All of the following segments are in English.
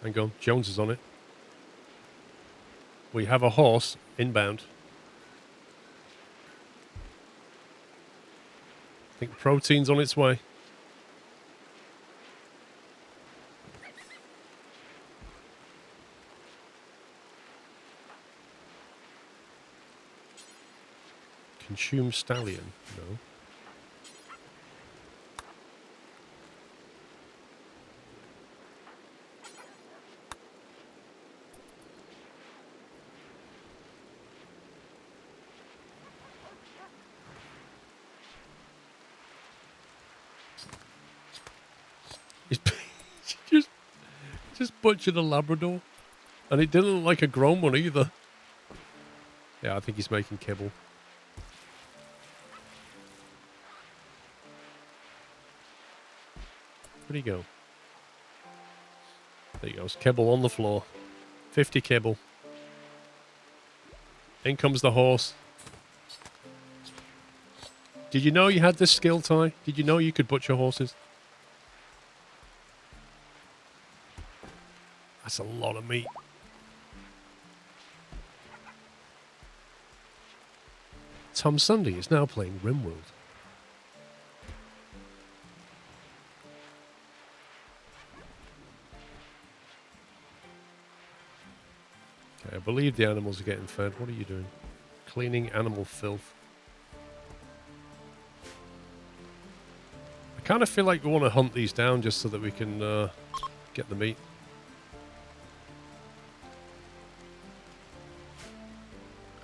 Hang on, Jones is on it. We have a horse inbound. I think protein's on its way. Consume stallion. No. He's just butchered a Labrador. And it didn't look like a grown one either. Yeah, I think he's making kibble. Where'd he go? There he goes. Kibble on the floor. 50 kibble. In comes the horse. Did you know you had this skill, Ty? Did you know you could butcher horses? That's a lot of meat. Tom Sunday is now playing Rimworld. Okay, I believe the animals are getting fed. What are you doing? Cleaning animal filth. I kind of feel like we want to hunt these down just so that we can get the meat.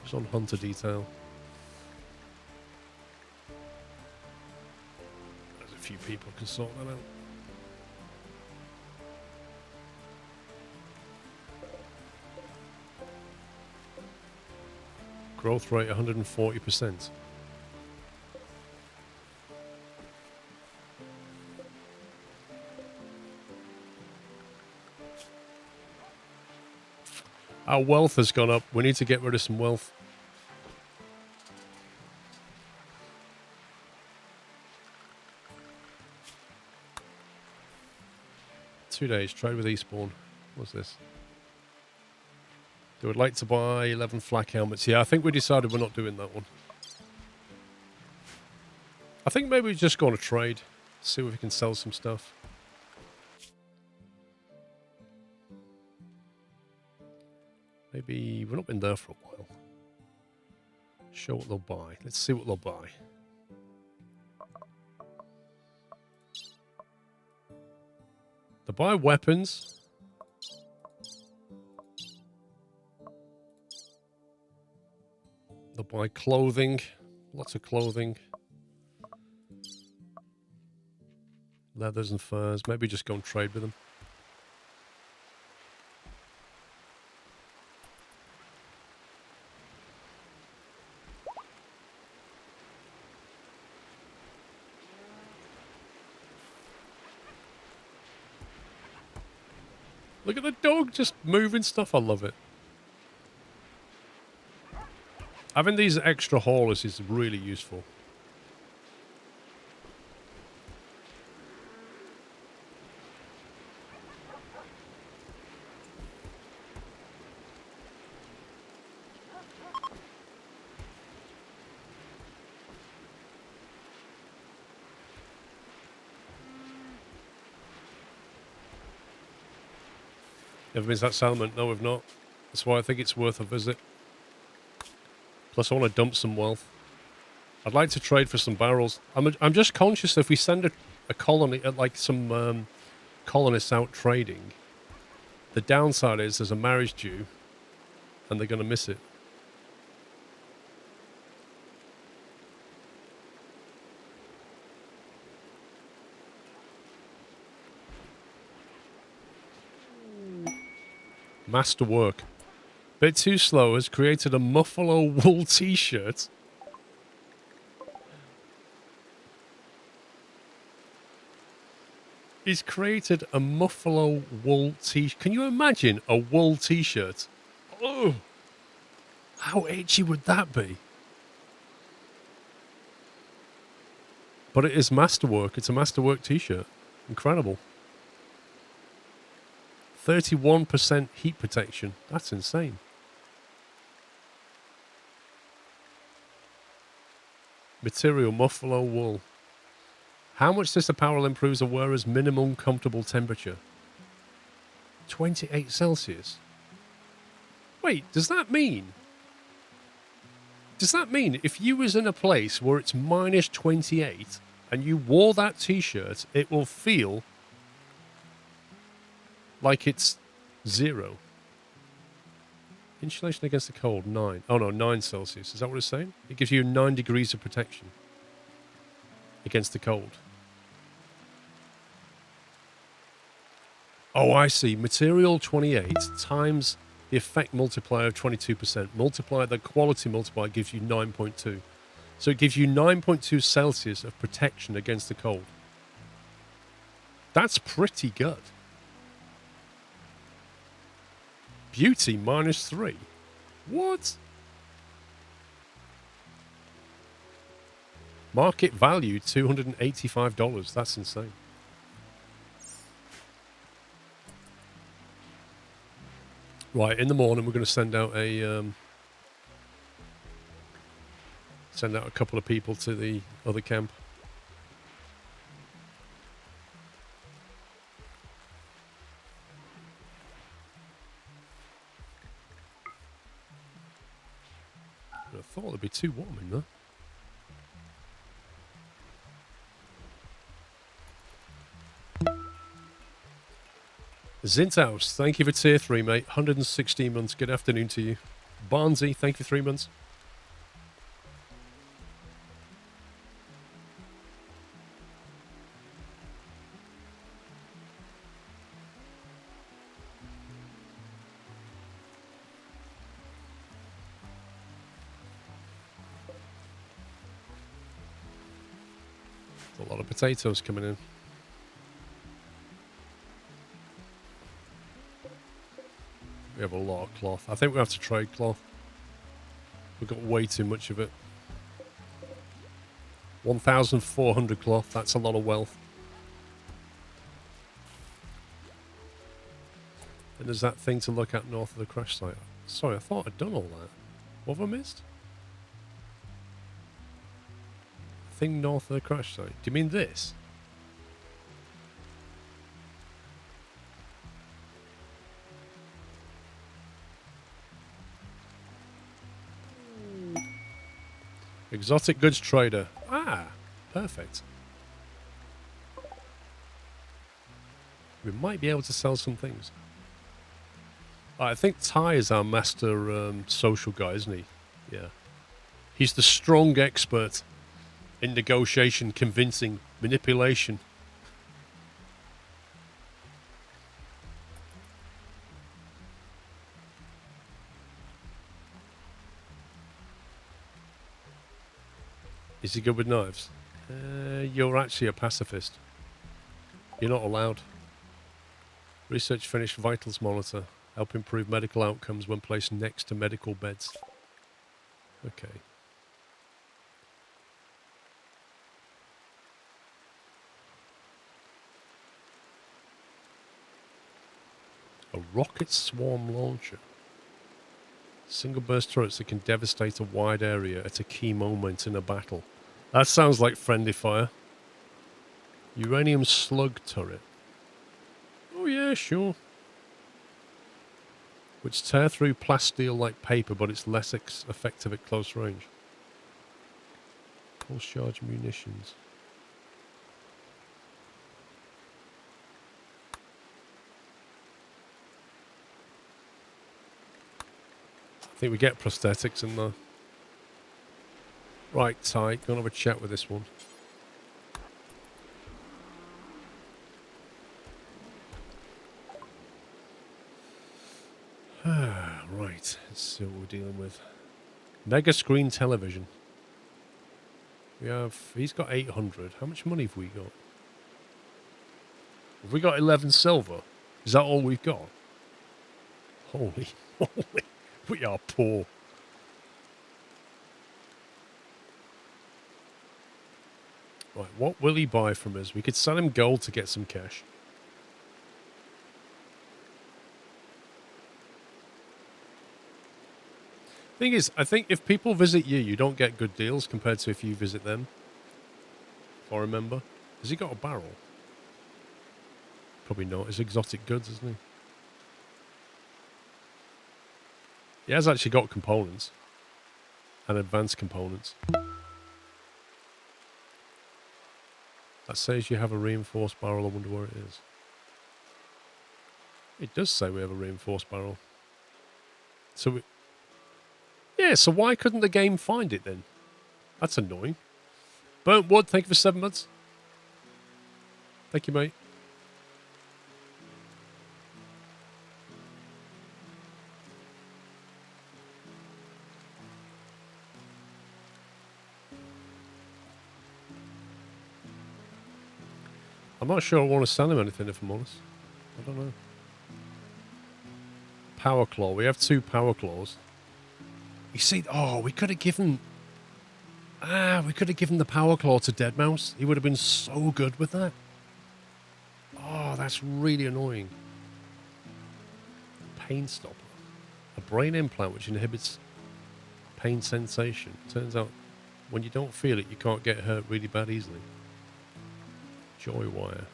Just on hunter detail. There's a few people who can sort that out. Growth rate 140%. Our wealth has gone up. We need to get rid of some wealth. Two days. Trade with Eastbourne. What's this? They would like to buy 11 flak helmets. Yeah, I think we decided we're not doing that one. I think maybe we just go on a trade. See if we can sell some stuff. Maybe we've not been there for a while. Show what they'll buy. Let's see what they'll buy. They'll buy weapons. They'll buy clothing. Lots of clothing. Leathers and furs. Maybe just go and trade with them. Look at the dog just moving stuff. I love it. Having these extra haulers is really useful. Ever been to that settlement? No, we've not. That's why I think it's worth a visit. Plus, I want to dump some wealth. I'd like to trade for some barrels. I'm just conscious if we send a colony, like some colonists out trading, the downside is there's a marriage due, and they're going to miss it. Masterwork. Bit too slow has created a muffalo wool t-shirt. He's created a muffalo wool t-shirt. Can you imagine a wool t-shirt? Oh, how itchy would that be? But it is masterwork. It's a masterwork t-shirt. Incredible. 31% heat protection. That's insane. Material, buffalo wool. How much does the apparel improves a wearer's minimum comfortable temperature? 28 Celsius. Wait, does that mean if you was in a place where it's minus 28 and you wore that t-shirt, it will feel like it's 0? Insulation against the cold, 9. Oh no, 9 Celsius. Is that what it's saying? It gives you 9 degrees of protection against the cold. Oh, I see. Material 28 times the effect multiplier of 22%. Multiply the quality multiplier gives you 9.2. So it gives you 9.2 Celsius of protection against the cold. That's pretty good. Beauty -3. What? Market value $285. That's insane. Right, in the morning we're going to send out a couple of people to the other camp. I thought it'd be too warm in there. Zinthouse, thank you for tier 3, mate. 116 months. Good afternoon to you. Barnsey, thank you for 3 months. There's a lot of potatoes coming in. We have a lot of cloth. I think we have to trade cloth. We've got way too much of it. 1,400 cloth. That's a lot of wealth. And there's that thing to look at north of the crash site. Sorry, I thought I'd done all that. What have I missed? Thing north of the crash site. Do you mean this? Exotic goods trader. Ah, perfect. We might be able to sell some things. I think Ty is our master social guy, isn't he? Yeah. He's the strong expert in negotiation, convincing, manipulation. Is he good with knives? You're actually a pacifist. You're not allowed. Research finished. Vitals monitor. Help improve medical outcomes when placed next to medical beds. Okay. A rocket swarm launcher. Single burst turrets that can devastate a wide area at a key moment in a battle. That sounds like friendly fire. Uranium slug turret. Oh yeah, sure. Which tear through plasteel like paper, but it's less effective at close range. Pulse charge munitions. I think we get prosthetics in there. Right, Ty, go and have a chat with this one. Right, let's see what we're dealing with. Mega screen television. He's got 800. How much money have we got? Have we got 11 silver? Is that all we've got? Holy, we are poor. Right, what will he buy from us? We could sell him gold to get some cash. Thing is, I think if people visit you, you don't get good deals compared to if you visit them. If I remember. Has he got a barrel? Probably not. It's exotic goods, isn't he? He has actually got components. And advanced components. That says you have a reinforced barrel. I wonder where it is. It does say we have a reinforced barrel. So yeah, so why couldn't the game find it then? That's annoying. Burnt Wood, thank you for 7 months. Thank you, mate. I'm not sure I want to sell him anything, if I'm honest. I don't know. Power Claw. We have 2 Power Claws. You see, oh, we could have given... we could have given the Power Claw to Deadmau5. He would have been so good with that. Oh, that's really annoying. Pain Stopper. A brain implant which inhibits pain sensation. Turns out when you don't feel it, you can't get hurt really bad easily. Joy Wire.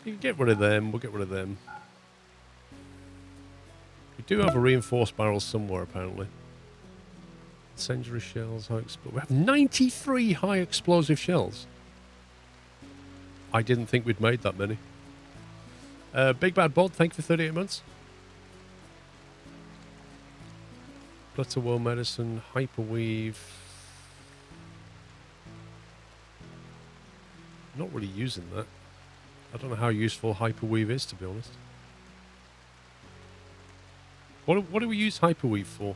You can get rid of them. We'll get rid of them. We do have a reinforced barrel somewhere, apparently. Incendiary shells, high explosive. We have 93 high explosive shells. I didn't think we'd made that many. Big Bad Bod, thank you for 38 months. Blood to World Medicine, Hyperweave. Not really using that. I don't know how useful Hyperweave is, to be honest. What do we use Hyperweave for?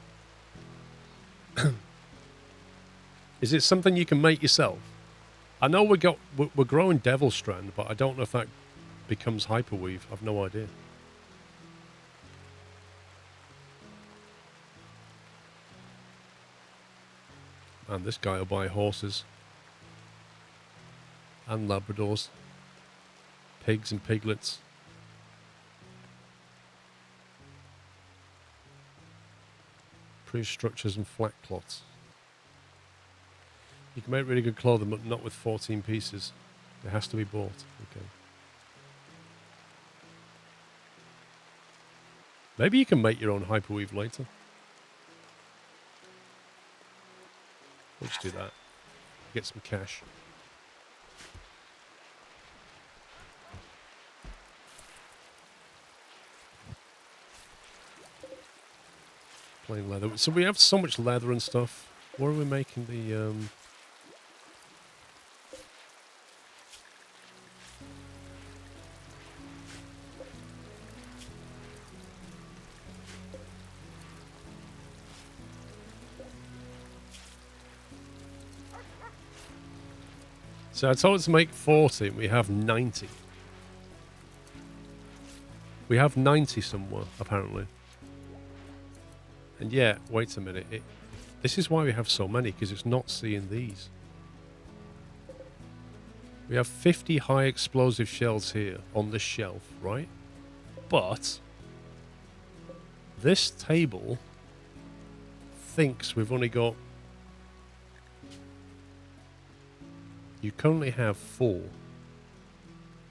Is it something you can make yourself? I know we're growing Devil Strand, but I don't know if that becomes Hyperweave. I've no idea. And this guy will buy horses. And Labradors. Pigs and piglets. Structures and flat cloths. You can make really good clothing, but not with 14 pieces. It has to be bought. Okay. Maybe you can make your own Hyperweave later. Let's do that. Get some cash. Plain leather. So we have so much leather and stuff. Where are we making the... So I told us to make 40, and we have 90. We have 90 somewhere, apparently. And yeah, wait a minute. This is why we have so many, because it's not seeing these. We have 50 high explosive shells here on this shelf, right? But this table thinks we've only got... You currently have 4.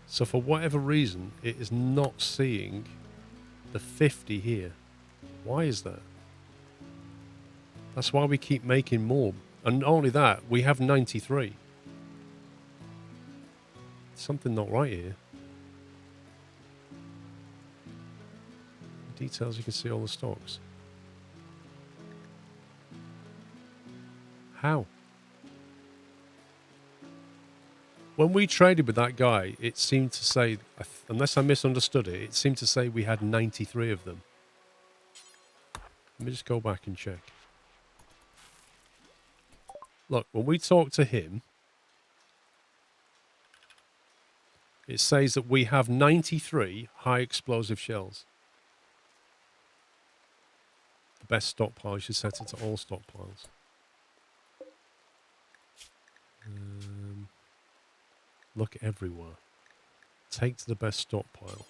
So for whatever reason, it is not seeing the 50 here. Why is that? That's why we keep making more. And not only that, we have 93. Something not right here. Details, you can see all the stocks. How? When we traded with that guy, it seemed to say, unless I misunderstood it, it seemed to say we had 93 of them. Let me just go back and check. Look, when we talk to him, it says that we have 93 high explosive shells. The best stockpile, you should set it to all stockpiles. Look everywhere. Take to the best stockpile.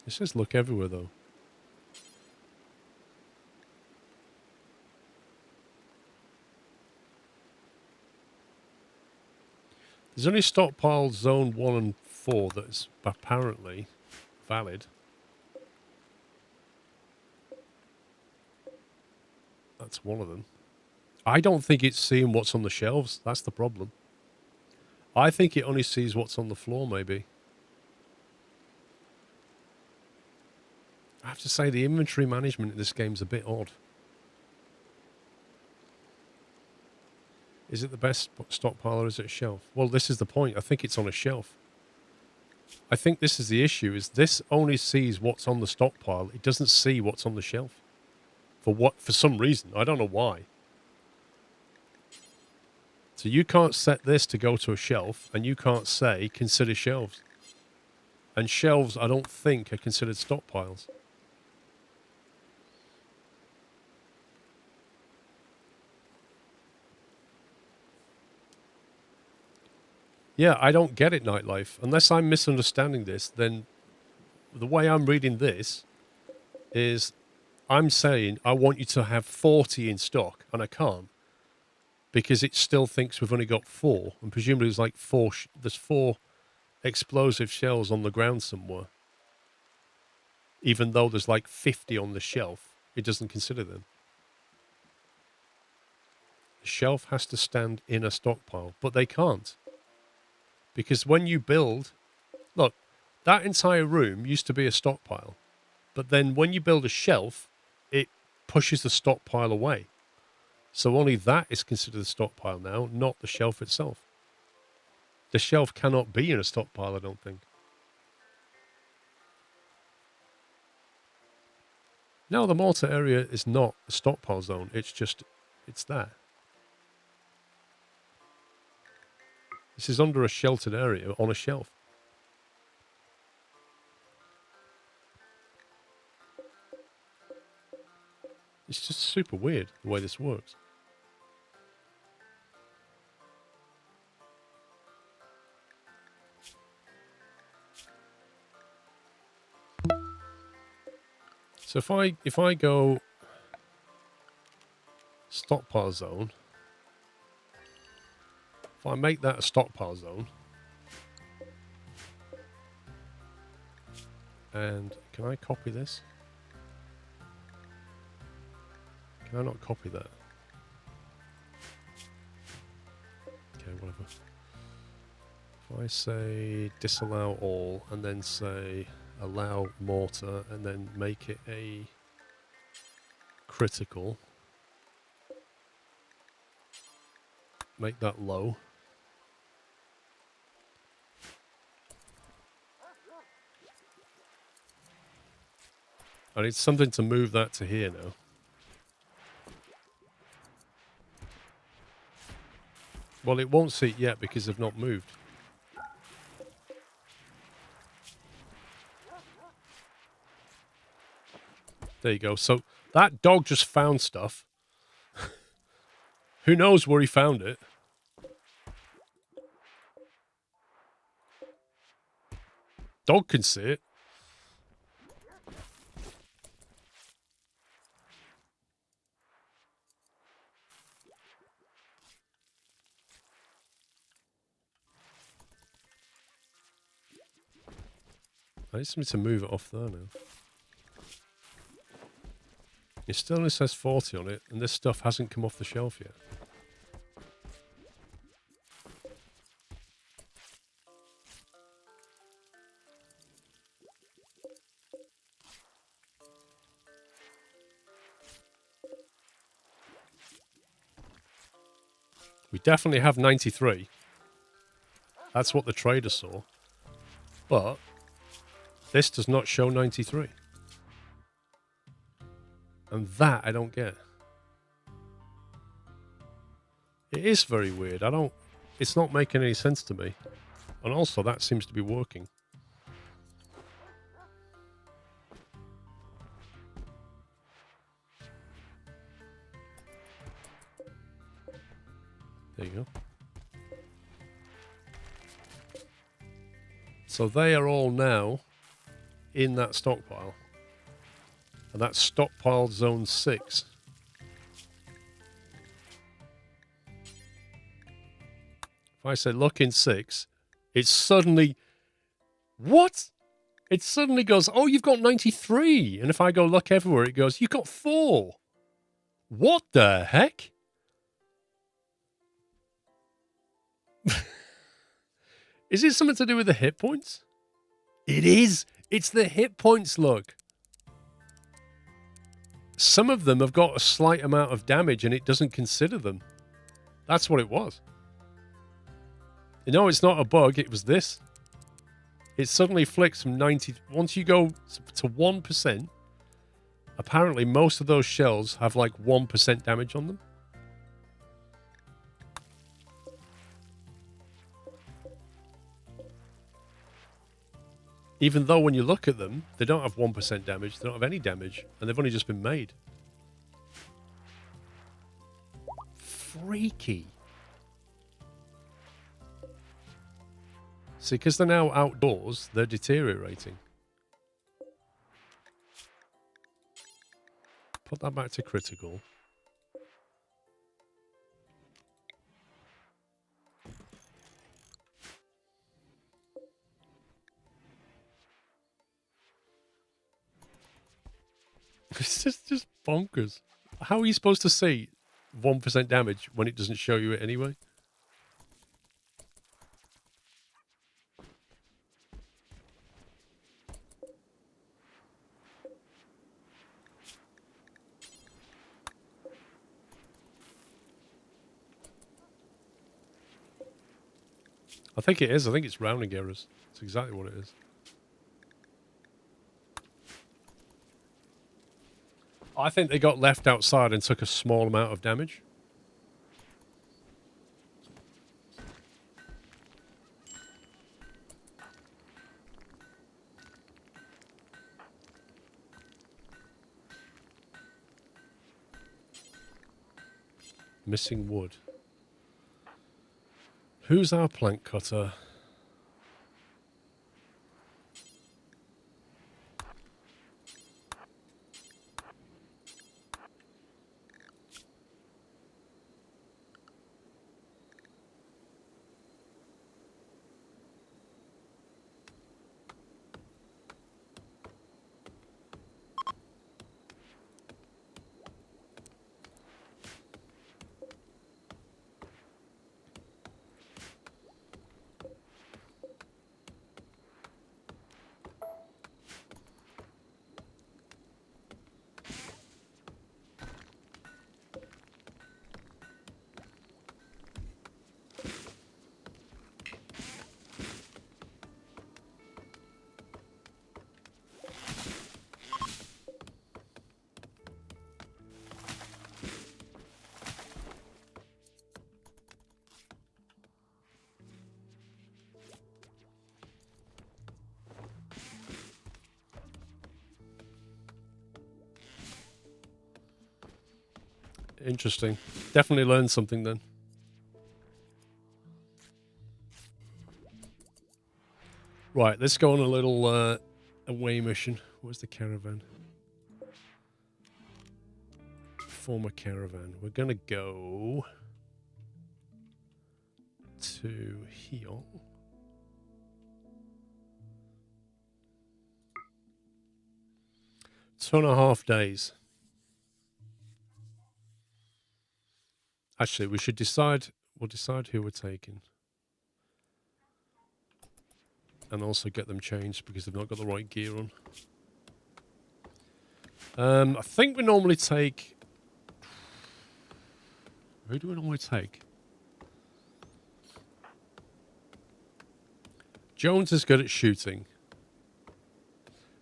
It says look everywhere, though. There's only stockpile zone 1 and 4 that's apparently valid. That's one of them. I don't think it's seeing what's on the shelves. That's the problem. I think it only sees what's on the floor, maybe. I have to say, the inventory management in this game's a bit odd. Is it the best stockpile or is it a shelf? Well, this is the point. I think it's on a shelf. I think this is the issue, is this only sees what's on the stockpile. It doesn't see what's on the shelf. For some reason. I don't know why. So you can't set this to go to a shelf, and you can't say, consider shelves. And shelves, I don't think, are considered stockpiles. Yeah, I don't get it, Nightlife. Unless I'm misunderstanding this, then the way I'm reading this is I'm saying I want you to have 40 in stock, and I can't. Because it still thinks we've only got 4, and presumably there's like 4, there's 4 explosive shells on the ground somewhere. Even though there's like 50 on the shelf, it doesn't consider them. The shelf has to stand in a stockpile, but they can't. Because when you build, look, that entire room used to be a stockpile. But then when you build a shelf, it pushes the stockpile away. So only that is considered a stockpile now, not the shelf itself. The shelf cannot be in a stockpile, I don't think. No, the mortar area is not a stockpile zone. It's just, it's there. This is under a sheltered area on a shelf. It's just super weird the way this works. So if I go stockpile zone, if I make that a stockpile zone, and can I copy this? Can I not copy that? Okay, whatever. If I say disallow all and then say allow mortar and then make it a critical, make that low. I need something to move that to here now. Well, it won't see it yet because they've not moved. There you go. So that dog just found stuff. Who knows where he found it? Dog can see it. I need something to move it off there now. It still only says 40 on it, and this stuff hasn't come off the shelf yet. We definitely have 93. That's what the trader saw. But this does not show 93. And that I don't get. It is very weird. It's not making any sense to me. And also that seems to be working. There you go. So they are all now in that stockpile. And that's stockpile zone 6. If I say look in 6, it's suddenly... What? It suddenly goes, oh, you've got 93. And if I go look everywhere, it goes, you've got 4. What the heck? Is it something to do with the hit points? It is. It's the hit points, look. Some of them have got a slight amount of damage and it doesn't consider them. That's what it was. No, it's not a bug. It was this. It suddenly flicks from 90. Once you go to 1%, apparently most of those shells have like 1% damage on them. Even though when you look at them, they don't have 1% damage, they don't have any damage, and they've only just been made. Freaky. See, because they're now outdoors, they're deteriorating. Put that back to critical. It's just bonkers. How are you supposed to see 1% damage when it doesn't show you it anyway? I think it is. I think it's rounding errors. That's exactly what it is. I think they got left outside and took a small amount of damage. Missing wood. Who's our plank cutter? Interesting. Definitely learned something then. Right, let's go on a little away mission. Where's the caravan? Former caravan. We're going to go to here. 2.5 days. Actually, we should decide. We'll decide who we're taking. And also get them changed because they've not got the right gear on. I think we normally take... Who do we normally take? Jones is good at shooting.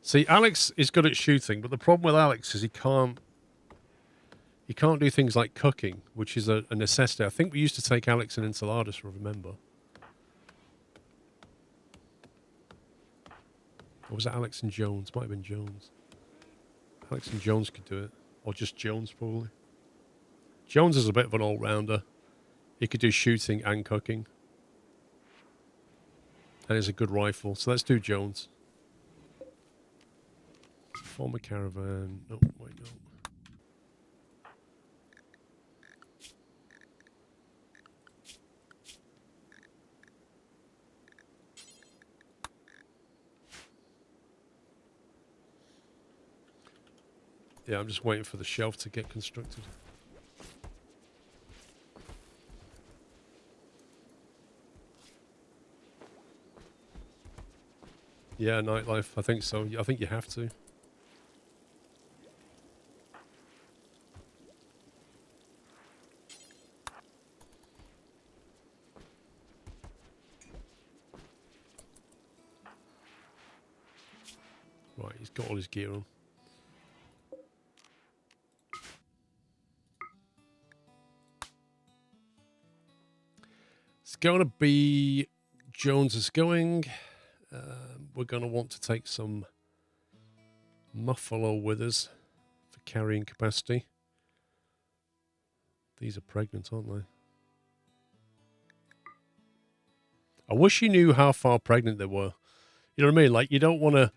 See, Alex is good at shooting, but the problem with Alex is he can't do things like cooking, which is a necessity. I think we used to take Alex and enchiladas, remember. Or was it Alex and Jones? Might have been Jones. Alex and Jones could do it. Or just Jones, probably. Jones is a bit of an all-rounder. He could do shooting and cooking. And he's a good rifle. So let's do Jones. Form a caravan. No, wait, no. Yeah, I'm just waiting for the shelf to get constructed. Yeah, nightlife. I think so. I think you have to. Right, he's got all his gear on. It's going to be Jones is going. We're going to want to take some muffalo with us for carrying capacity. These are pregnant, aren't they? I wish you knew how far pregnant they were. You know what I mean? Like, you don't want to...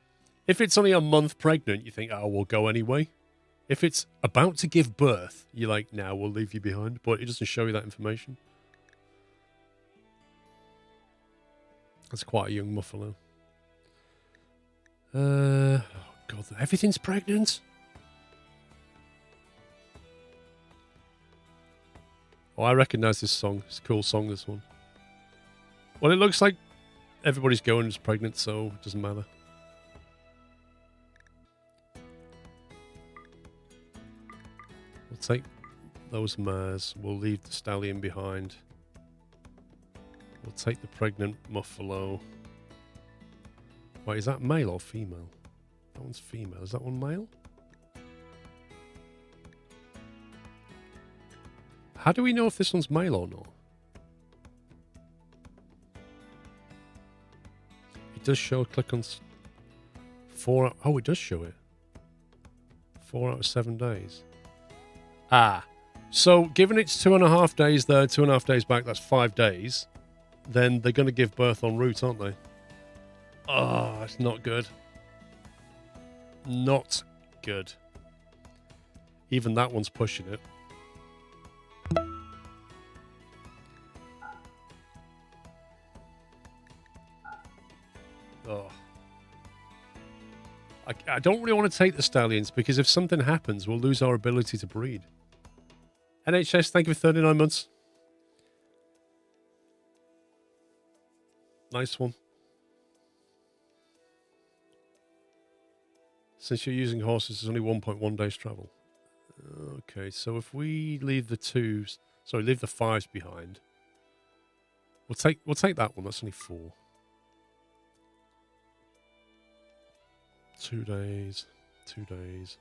If it's only a month pregnant, you think, oh, we'll go anyway. If it's about to give birth, you're like, nah, we'll leave you behind. But it doesn't show you that information. That's quite a young muffalo. Oh, God, everything's pregnant. Oh, I recognise this song. It's a cool song, this one. Well, it looks like everybody's going is pregnant, so it doesn't matter. We'll take those mares. We'll leave the stallion behind. We'll take the pregnant muffalo. Wait, is that male or female? That one's female. Is that one male? How do we know if this one's male or not? It does show, click on 4. Oh, it does show it. 4 out of 7 days. Ah. So, given it's 2.5 days there, 2.5 days back, that's 5 days. Then they're going to give birth en route, aren't they? Oh, it's not good. Not good. Even that one's pushing it. Oh. I don't really want to take the stallions because if something happens, we'll lose our ability to breed. NHS, thank you for 39 months. Nice one. Since you're using horses, there's only 1.1 days travel. Okay, so if we leave the 2s, sorry, leave the 5s behind, we'll take that one. That's only 4. 2 days, 2 days.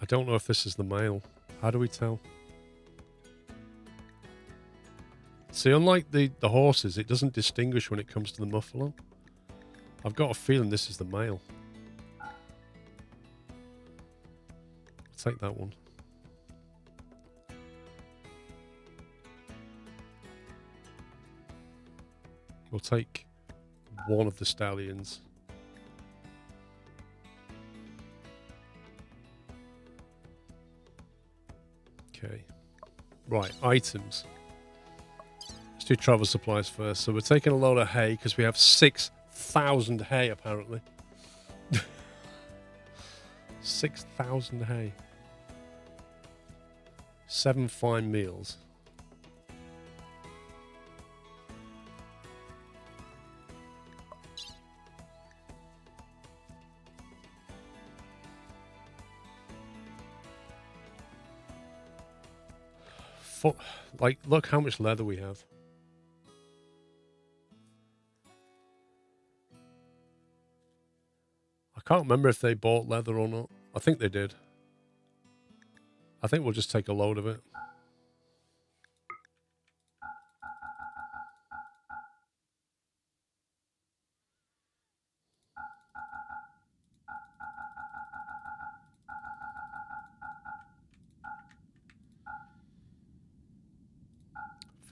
I don't know if this is the male. How do we tell? See, unlike the horses, it doesn't distinguish when it comes to the muffalo. I've got a feeling this is the male. I'll take that one. We'll take one of the stallions. Okay. Right, items. Let's do travel supplies first. So we're taking a load of hay because we have 6,000 hay apparently. 6,000 hay. 7 fine meals. Like, look how much leather we have. I can't remember if they bought leather or not. I think they did. I think we'll just take a load of it.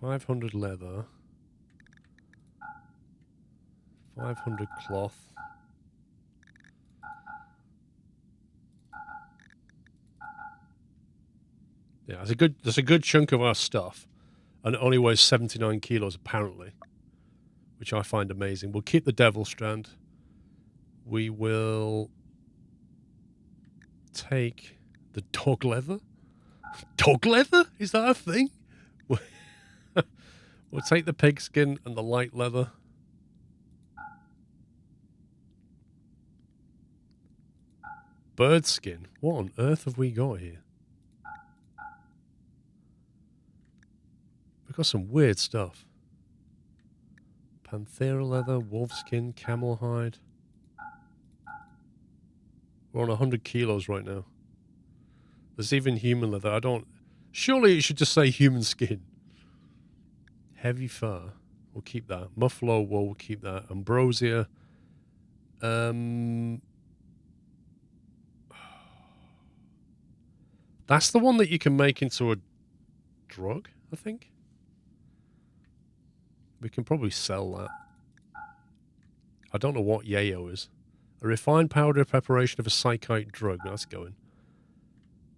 $500 leather. 500 cloth. Yeah, there's a good chunk of our stuff, and it only weighs 79 kilos apparently, which I find amazing. We'll keep the devil strand. We will take the dog leather. Dog leather? Is that a thing? We'll take the pigskin and the light leather. Bird skin. What on earth have we got here? We've got some weird stuff. Panthera leather, wolfskin, camel hide. We're on 100 kilos right now. There's even human leather. I don't... Surely it should just say human skin. Heavy fur. We'll keep that. Muffalo wool, we'll keep that. Ambrosia. That's the one that you can make into a drug, I think. We can probably sell that. I don't know what yayo is. A refined powder preparation of a psychite drug. That's going.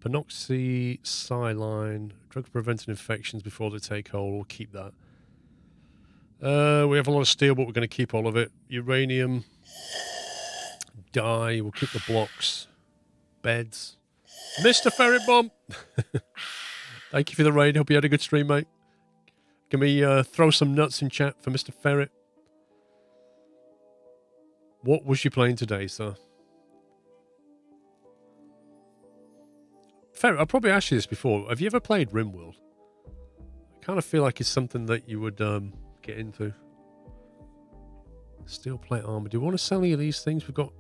Panoxycyline. Drug preventing infections before they take hold. We'll keep that. We have a lot of steel, but we're going to keep all of it. Uranium. Dye. We'll keep the blocks. Beds. Mr. Ferret Bomb. Thank you for the raid. Hope you had a good stream, mate. Can we throw some nuts in chat for Mr. Ferret? What was you playing today, sir? Ferret, I've probably asked you this before. Have you ever played Rimworld? I kind of feel like it's something that you would get into. Steel plate armor. Do we want to sell any of these things? We've got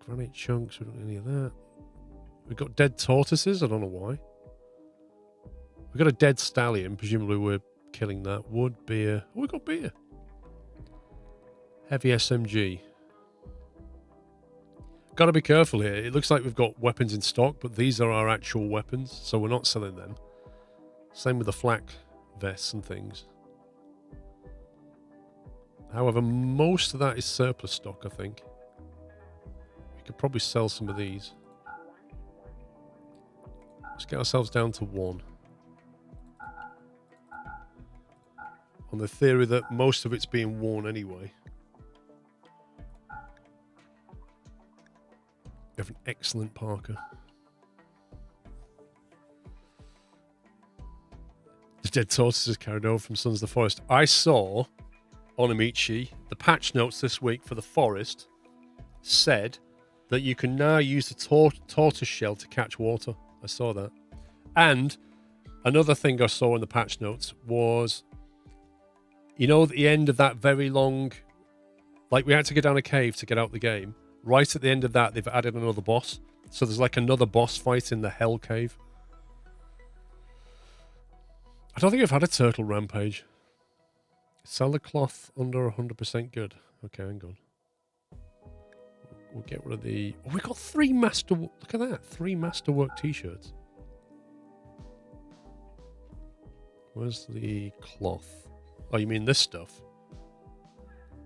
granite chunks. We don't need any of that. We've got dead tortoises. I don't know why. We've got a dead stallion. Presumably we're killing that. Wood, beer. Oh, we've got beer. Heavy SMG. Got to be careful here. It looks like we've got weapons in stock, but these are our actual weapons, so we're not selling them. Same with the flak vests and things. However, most of that is surplus stock, I think. We could probably sell some of these. Let's get ourselves down to 1. On the theory that most of it's being worn anyway. We have an excellent Parker. The dead tortoises carried over from Sons of the Forest. I saw on Amici, the patch notes this week for the forest said that you can now use the tortoise shell to catch water. I saw that. And another thing I saw in the patch notes was, you know, at the end of that very long, like we had to go down a cave to get out the game. Right at the end of that, they've added another boss. So there's like another boss fight in the Hell Cave. I don't think I've had a turtle rampage. Sell the cloth under 100% good. Okay, hang on. We'll get rid of the... Oh, we got 3 master... Look at that. 3 masterwork t-shirts. Where's the cloth? Oh, you mean this stuff?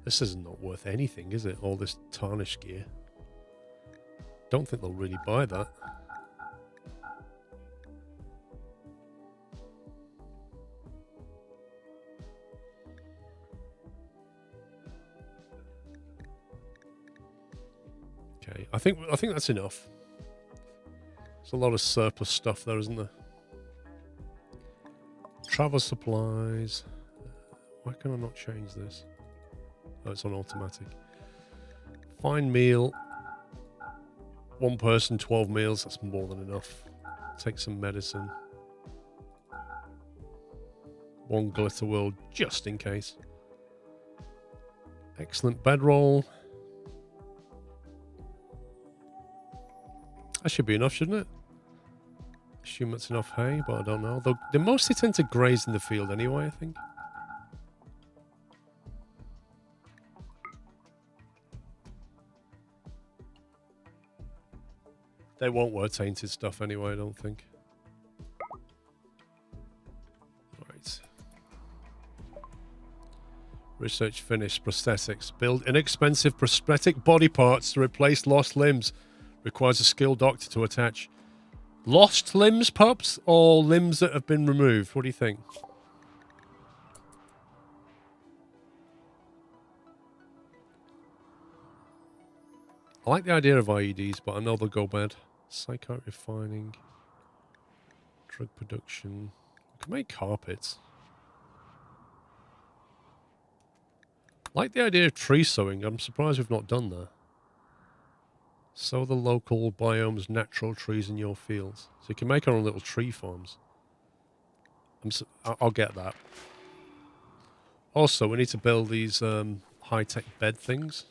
This is not worth anything, is it? All this tarnish gear. Don't think they'll really buy that. Okay, I think that's enough. There's a lot of surplus stuff there, isn't there? Travel supplies. Why can I not change this? Oh, it's on automatic. Fine meal. 1 person, 12 meals. That's more than enough. Take some medicine. 1 glitter world, just in case. Excellent bedroll. That should be enough, shouldn't it? Assume that's enough hay, but I don't know. They mostly tend to graze in the field anyway, I think. They won't wear tainted stuff anyway, I don't think. Right. Research finished. Prosthetics. Build inexpensive prosthetic body parts to replace lost limbs. Requires a skilled doctor to attach. Lost limbs, pups, or limbs that have been removed? What do you think? I like the idea of IEDs, but I know they'll go bad. Psychotic refining. Drug production. We can make carpets. I like the idea of tree sowing. I'm surprised we've not done that. Sow the local biome's natural trees in your fields. So you can make our own little tree farms. I'll get that. Also, we need to build these high-tech bed things.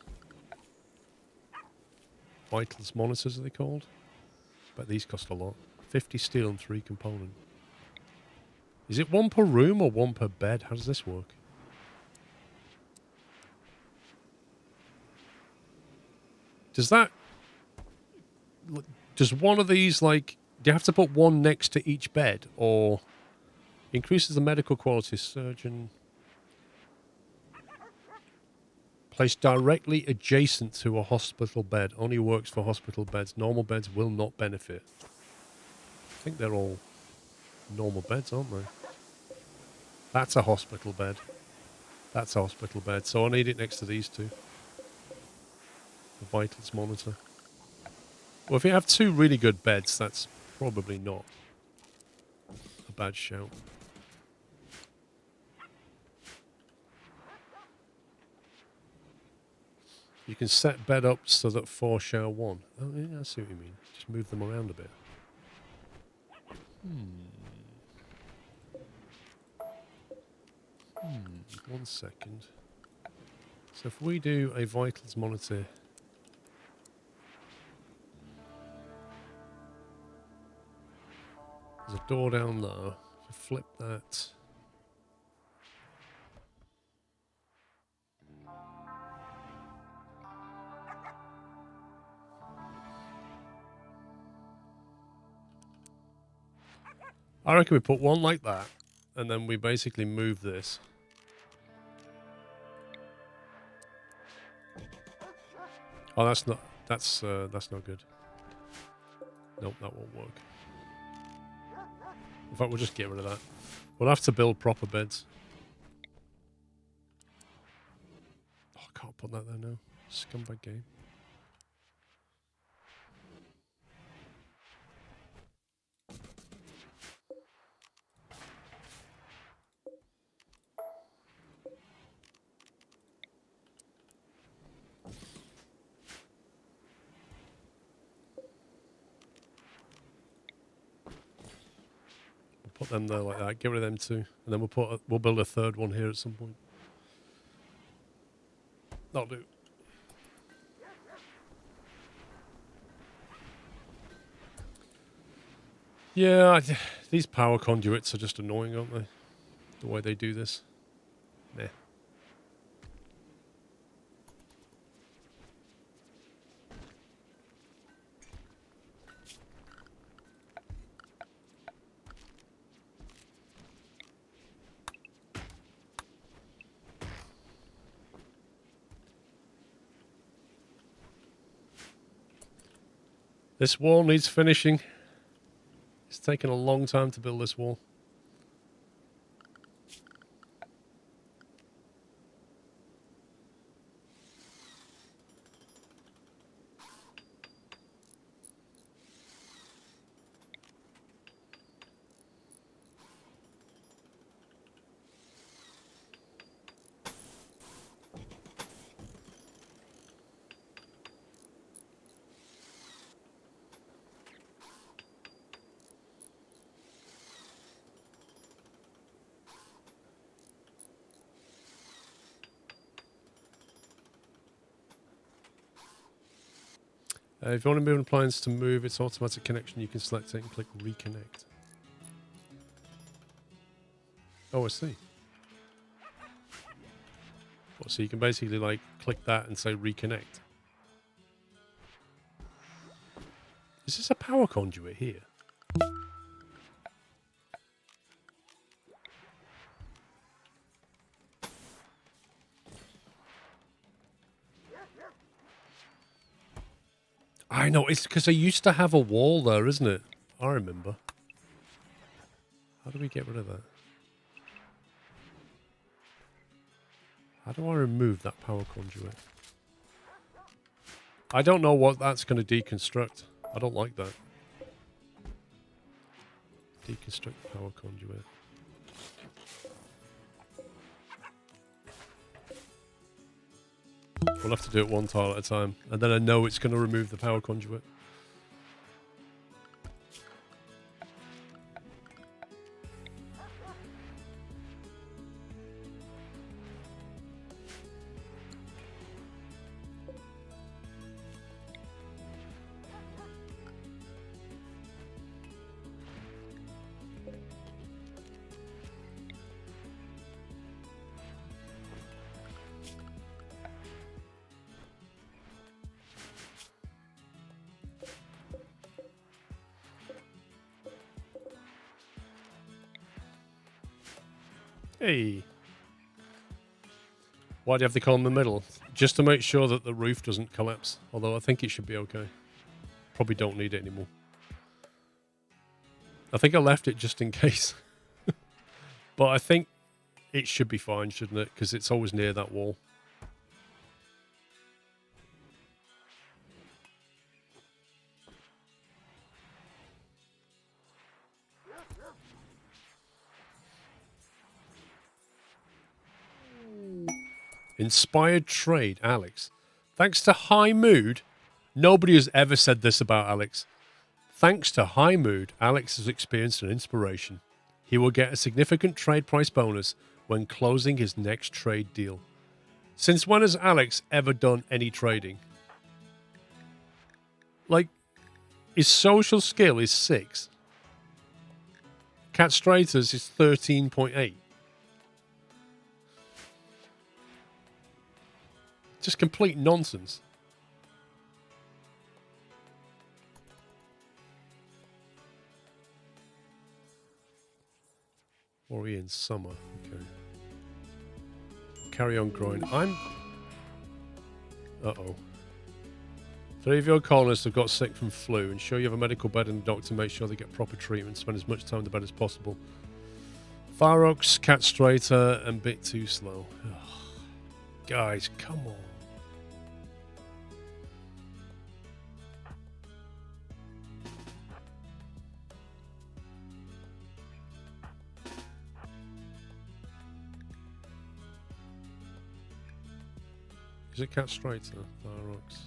Vitals monitors are they called? But these cost a lot. 50 steel and 3 component. Is it one per room or one per bed? How does this work? Does one of these, like, do you have to put one next to each bed, or increases the medical quality? Surgeon placed directly adjacent to a hospital bed. Only works for hospital beds. Normal beds will not benefit. I think they're all normal beds, aren't they? That's a hospital bed. That's a hospital bed. So I need it next to these two. The vitals monitor. Well, if you have two really good beds, that's probably not a bad shout. You can set bed up so that 4 share 1. Oh, yeah, I see what you mean. Just move them around a bit. 1 second. So if we do a vitals monitor... There's a door down there. If I flip that... I reckon we put one like that, and then we basically move this. Oh, that's not good. Nope, that won't work. In fact, we'll just get rid of that. We'll have to build proper beds. Oh, I can't put that there now. Scumbag game. Put them there like that. Get rid of them too, and then we'll build a third one here at some point. That'll do. Yeah, these power conduits are just annoying, aren't they? The way they do this. Meh. This wall needs finishing. It's taken a long time to build this wall. If you want to move an appliance to move its automatic connection, you can select it and click reconnect. Oh, I see. Well, so you can basically like click that and say reconnect. Is this a power conduit here? I know, it's because I used to have a wall there, isn't it? I remember. How do we get rid of that? How do I remove that power conduit? I don't know what that's going to deconstruct. I don't like that. Deconstruct the power conduit. We'll have to do it one tile at a time. And then I know it's going to remove the power conduit. Hey. Why do you have the column in the middle? Just to make sure that the roof doesn't collapse. Although I think it should be okay. Probably don't need it anymore. I think I left it just in case. But I think it should be fine, shouldn't it? Because it's always near that wall. Inspired trade, Alex. Thanks to high mood. Nobody has ever said this about Alex. Thanks to high mood, Alex has experienced an inspiration. He will get a significant trade price bonus when closing his next trade deal. Since when has Alex ever done any trading? Like, his social skill is 6. Cat Straighters is 13.8. Just complete nonsense. Or are we in summer? Okay. Carry on growing. Uh-oh. 3 of your colonists have got sick from flu. Ensure you have a medical bed and a doctor. Make sure they get proper treatment. Spend as much time in the bed as possible. Farox, Cat Straighter, and bit too slow. Ugh. Guys, come on. Is it Cat Straighter? Farox.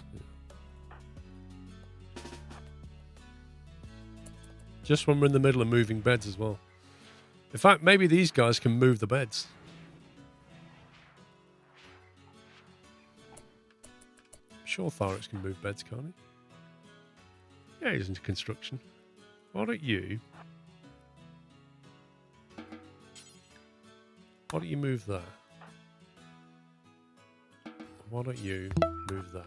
Yeah. Just when we're in the middle of moving beds as well. In fact, maybe these guys can move the beds. I'm sure Tharex can move beds, can't he? Yeah, he's into construction. Why don't you... Why don't you move that? Why don't you move that?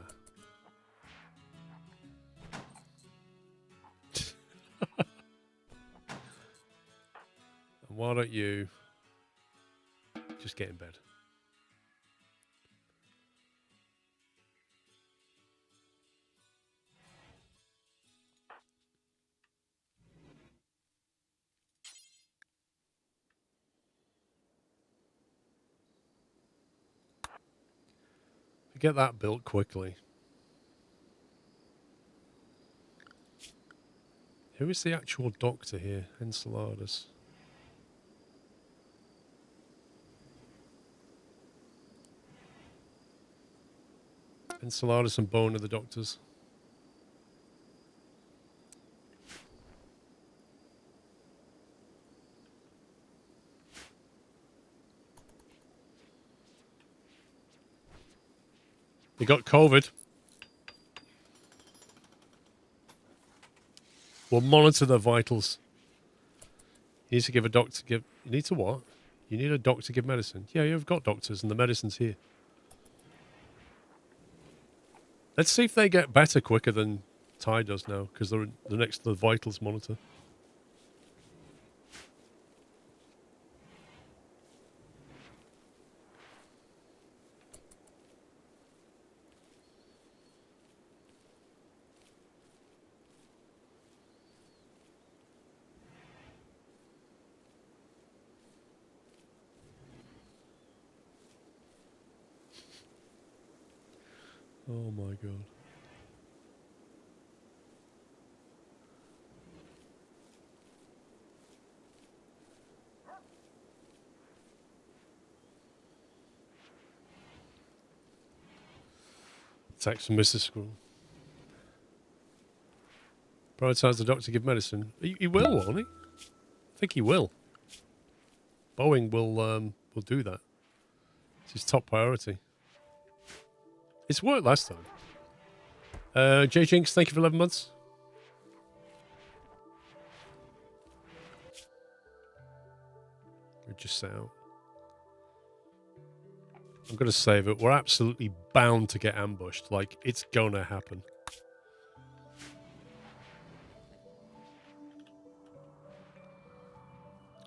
And why don't you just get in bed? Get that built quickly. Who is the actual doctor here? Enceladus. Enceladus and Bone are the doctors. They got COVID. We'll monitor their vitals. You need to give a doctor give... You need to what? You need a doctor to give medicine. Yeah, you've got doctors and the medicine's here. Let's see if they get better quicker than Ty does now, because they're next to the vitals monitor. Oh my god. Text from Mr. Squirrel. Prioritise the doctor, give medicine. He will, won't he? I think he will. Boeing will do that. It's his top priority. It's worked last time. J Jinx, thank you for 11 months. We just set out. I'm going to save it. We're absolutely bound to get ambushed. Like, it's going to happen.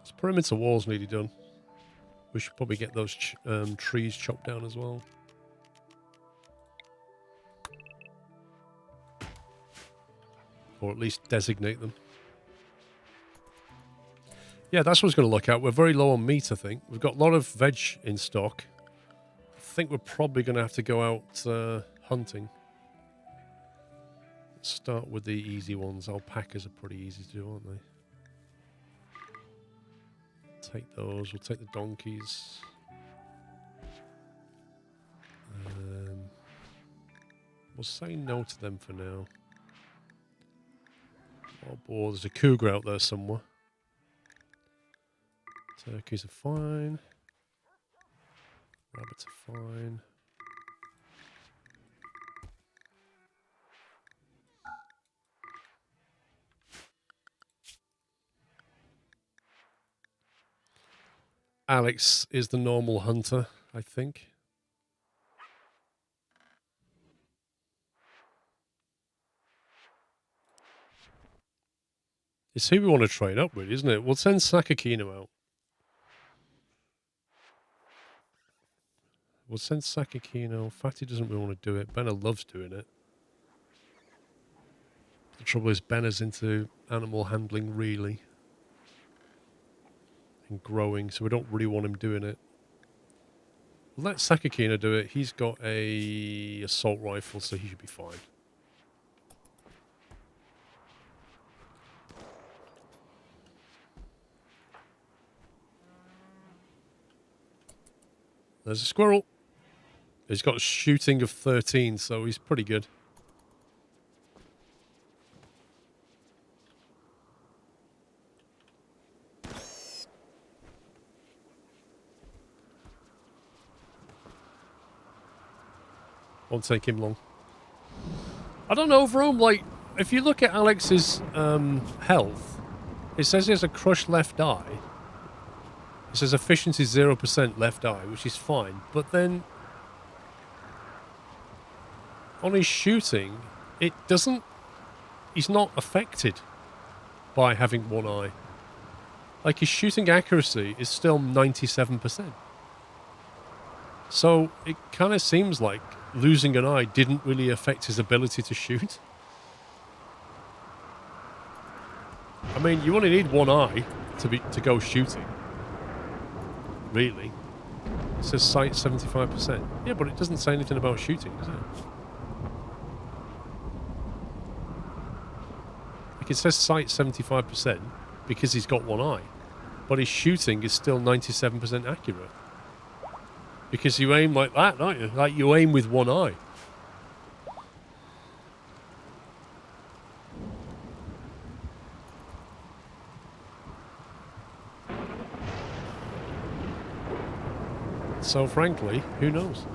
This perimeter wall's nearly done. We should probably get those trees chopped down as well. Or at least designate them. Yeah, that's what I was going to look at. We're very low on meat, I think. We've got a lot of veg in stock. I think we're probably going to have to go out hunting. Let's start with the easy ones. Alpacas are pretty easy to do, aren't they? Take those. We'll take the donkeys. We'll say no to them for now. Oh boy, there's a cougar out there somewhere. Turkeys are fine. Rabbits are fine. Alex is the normal hunter, I think. It's who we want to train up with, isn't it? We'll send Sakakino out. We'll send Sakakino. Fatty doesn't really want to do it. Benna loves doing it. The trouble is Benna's into animal handling, really. And growing, so we don't really want him doing it. We'll let Sakakino do it. He's got a assault rifle, so he should be fine. There's a squirrel. He's got a shooting of 13, so he's pretty good. Won't take him long. I don't know, Rome, like, if you look at Alex's health, it says he has a crushed left eye. It says efficiency 0% left eye, which is fine. But then, on his shooting, it doesn't... He's not affected by having one eye. Like, his shooting accuracy is still 97%. So, it kind of seems like losing an eye didn't really affect his ability to shoot. I mean, you only need one eye to go shooting. Really. It says sight 75%. Yeah, but it doesn't say anything about shooting, does it? Like, it says sight 75% because he's got one eye. But his shooting is still 97% accurate. Because you aim like that, don't you? Like, you aim with one eye. So, frankly, who knows?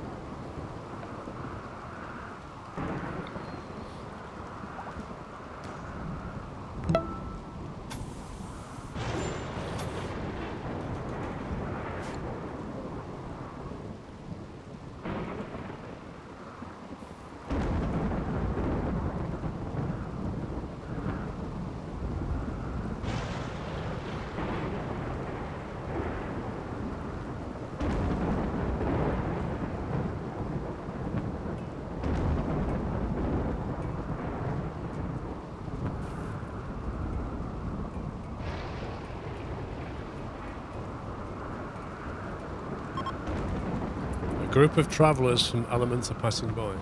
A group of travellers from Elements are passing by.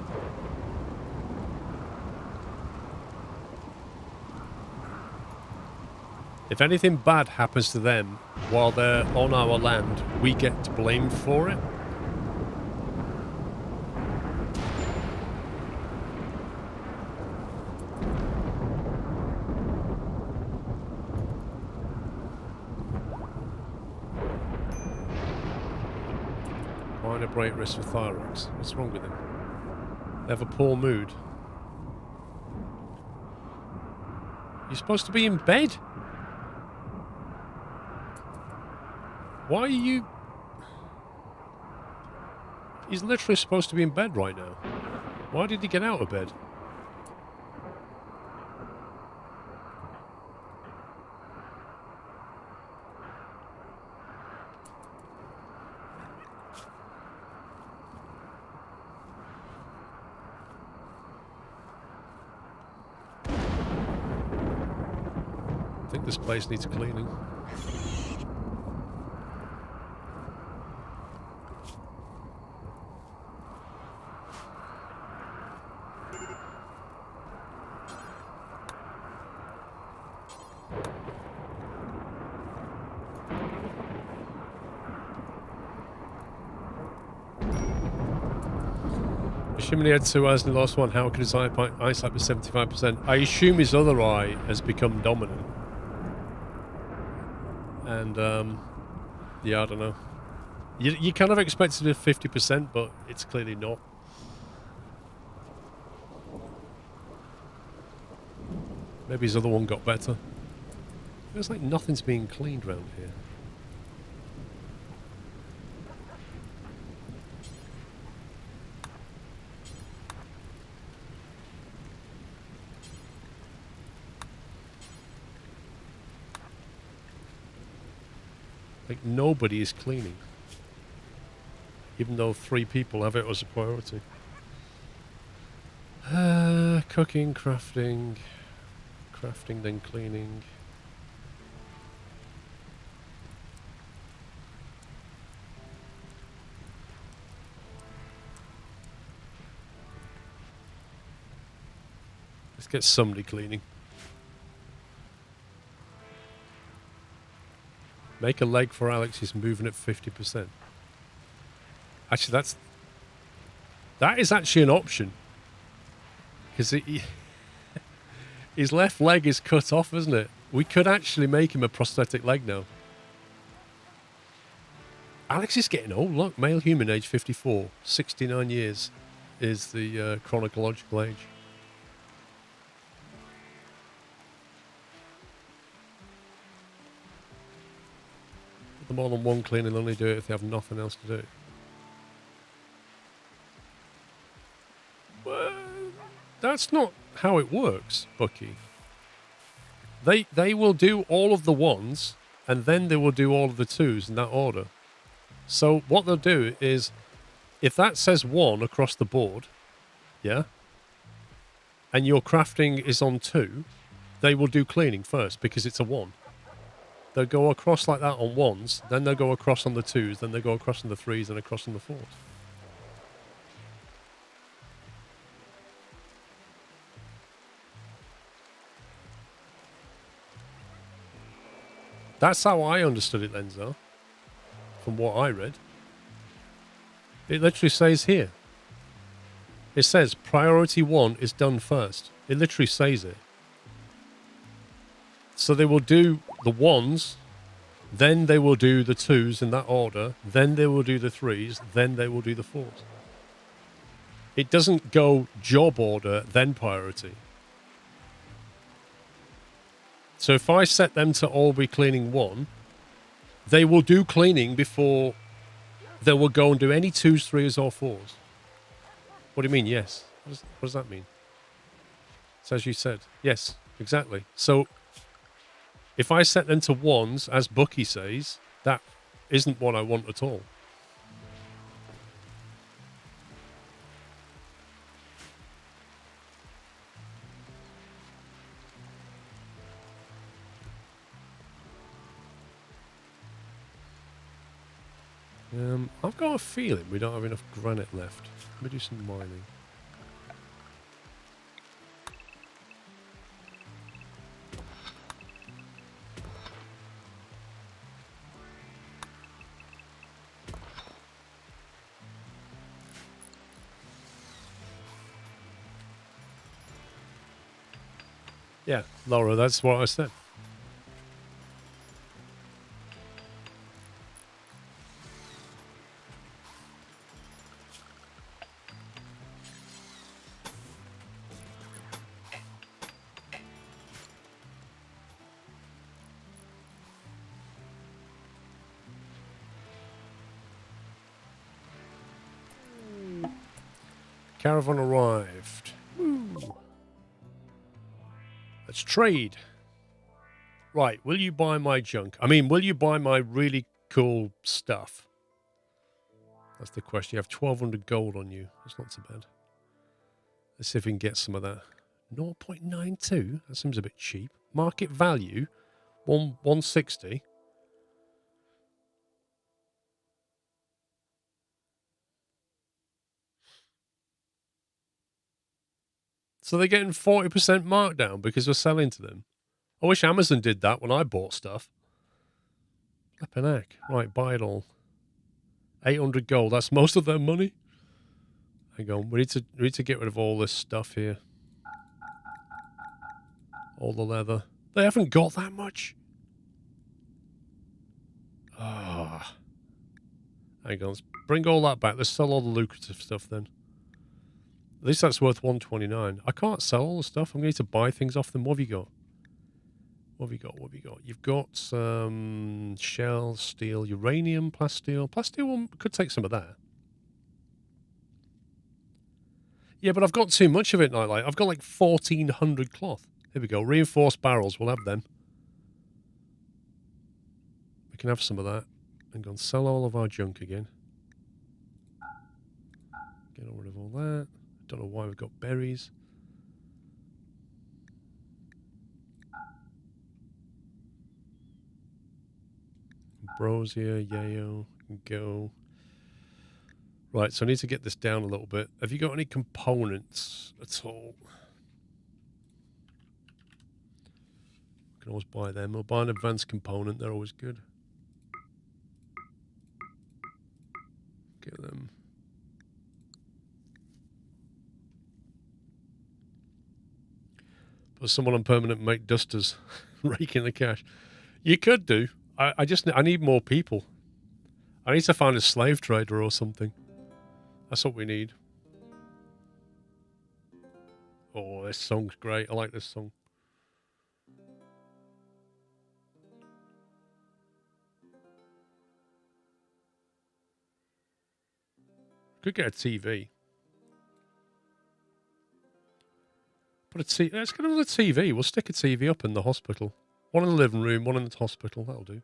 If anything bad happens to them while they're on our land, we get blamed for it. Minor break risk for Thyrox. What's wrong with him? They have a poor mood. You're supposed to be in bed? Why are you... He's literally supposed to be in bed right now. Why did he get out of bed? I think this place needs cleaning. Assuming he had 2 eyes and he lost one, how could his eyesight be 75%? I assume his other eye has become dominant. And, yeah, I don't know. You kind of expected it 50%, but it's clearly not. Maybe his other one got better. Feels like nothing's being cleaned around here. Like nobody is cleaning. Even though 3 people have it as a priority. Cooking, crafting. Crafting, then cleaning. Let's get somebody cleaning. Make a leg for Alex. He's moving at 50%. Actually, that is actually an option. Because his left leg is cut off, isn't it? We could actually make him a prosthetic leg now. Alex is getting old. Look, male human, age 54. 69 years is the chronological age. The more than one clean and only do it if they have nothing else to do. Well, that's not how it works, Bucky. They will do all of the ones, and then they will do all of the twos in that order. So what they'll do is, if that says 1 across the board, yeah, and your crafting is on 2, they will do cleaning first because it's a 1. They'll go across like that on 1s, then they'll go across on the 2s, then they'll go across on the 3s, and across on the 4s. That's how I understood it, Lenzo, from what I read. It literally says here. It says priority 1 is done first. It literally says it. So they will do the 1s, then they will do the 2s in that order, then they will do the 3s, then they will do the 4s. It doesn't go job order, then priority. So if I set them to all be cleaning 1, they will do cleaning before they will go and do any 2s, 3s or 4s. What do you mean, yes? What does that mean? It's as you said. Yes, exactly. So if I set them to 1s, as Bucky says, that isn't what I want at all. I've got a feeling we don't have enough granite left. Let me do some mining. Yeah, Laura, that's what I said. Caravan arrived. Woo. Let's trade. Right, will you buy my junk? I mean, will you buy my really cool stuff? That's the question. You have 1,200 gold on you. That's not so bad. Let's see if we can get some of that. 0.92? That seems a bit cheap. Market value? 160. So they're getting 40% markdown because we're selling to them. I wish Amazon did that when I bought stuff. Flippin' heck. Right, buy it all. 800 gold. That's most of their money. Hang on. We need to get rid of all this stuff here. All the leather. They haven't got that much. Ah. Hang on. Let's bring all that back. Let's sell all the lucrative stuff then. At least that's worth 129. I can't sell all the stuff. I'm going to need to buy things off them. What have you got? What have you got? What have you got? You've got some shell, steel, uranium, plasteel. Plasteel could take some of that. Yeah, but I've got too much of it now. Like, I've got like 1,400 cloth. Here we go. Reinforced barrels. We'll have them. We can have some of that. And go and sell all of our junk again. Get rid of all that. Don't know why we've got berries. Ambrosia, yayo, go. Right, so I need to get this down a little bit. Have you got any components at all? We can always buy them. We'll buy an advanced component. They're always good. Get them. Put someone on permanent make dusters, raking the cash. You could do. I need more people. I need to find a slave trader or something. That's what we need. Oh, this song's great. I like this song. Could get a TV. Let's get another TV. We'll stick a TV up in the hospital. One in the living room, one in the hospital. That'll do.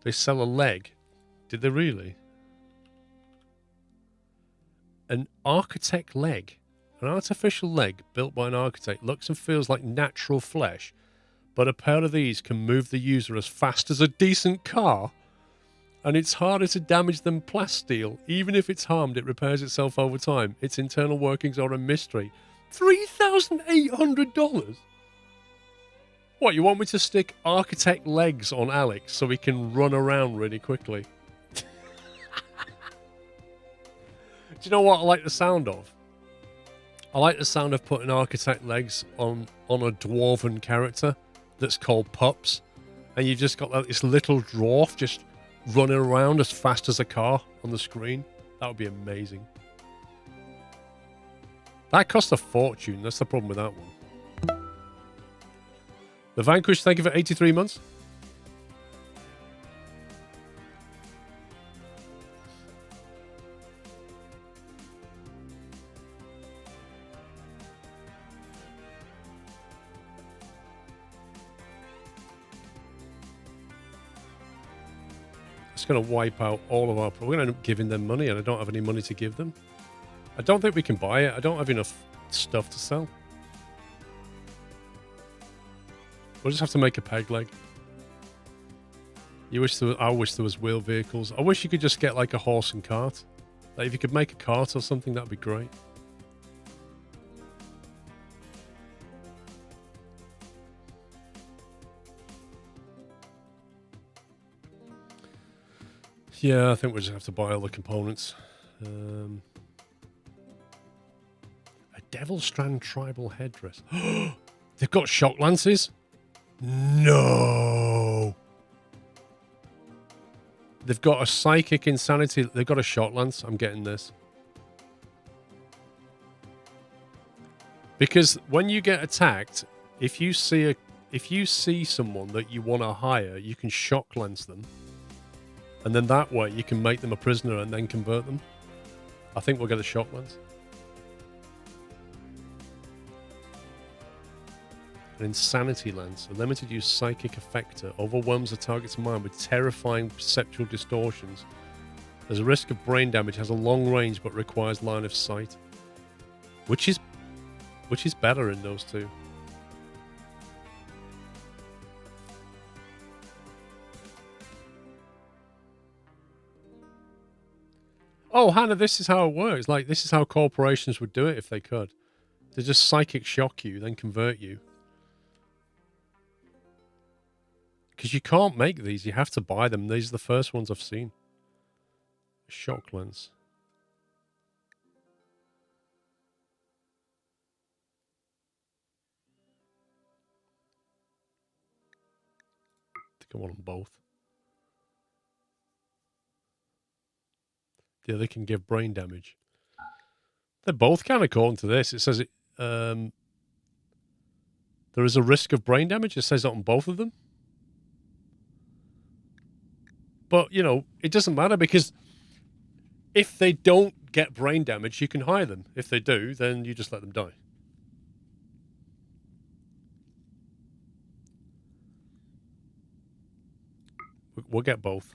They sell a leg. Did they really? An architect leg. An artificial leg built by an architect looks and feels like natural flesh, but a pair of these can move the user as fast as a decent car. And it's harder to damage than plasteel. Even if it's harmed, it repairs itself over time. Its internal workings are a mystery. $3,800? What, you want me to stick architect legs on Alex so he can run around really quickly? Do you know what I like the sound of? I like the sound of putting architect legs on a dwarven character that's called Pups. And you've just got like this little dwarf just running around as fast as a car on the screen. That would be amazing. That cost a fortune. That's the problem with that one. The Vanquish, thank you for 83 months. It's going to wipe out all of our... We're going to end up giving them money, and I don't have any money to give them. I don't think we can buy it. I don't have enough stuff to sell. We'll just have to make a peg leg. I wish there was wheel vehicles. I wish you could just get like a horse and cart. Like if you could make a cart or something, that'd be great. Yeah, I think we'll just have to buy all the components. Devil Strand tribal headdress. They've got shock lances? No. They've got a psychic insanity. They've got a shock lance. I'm getting this. Because when you get attacked, if you see someone that you want to hire, you can shock lance them. And then that way you can make them a prisoner and then convert them. I think we'll get a shock lance. An insanity lance, a limited use psychic effector, overwhelms the target's mind with terrifying perceptual distortions. There's a risk of brain damage, has a long range but requires line of sight. Which is better in those two? Oh, Hannah, this is how it works. Like, this is how corporations would do it if they could. They just psychic shock you, then convert you. Because you can't make these. You have to buy them. These are the first ones I've seen. Shock lens. I think I want them both. Yeah, they can give brain damage. They both can, according to this. It says it. There is a risk of brain damage. It says that on both of them. But, you know, it doesn't matter because if they don't get brain damage, you can hire them. If they do, then you just let them die. We'll get both.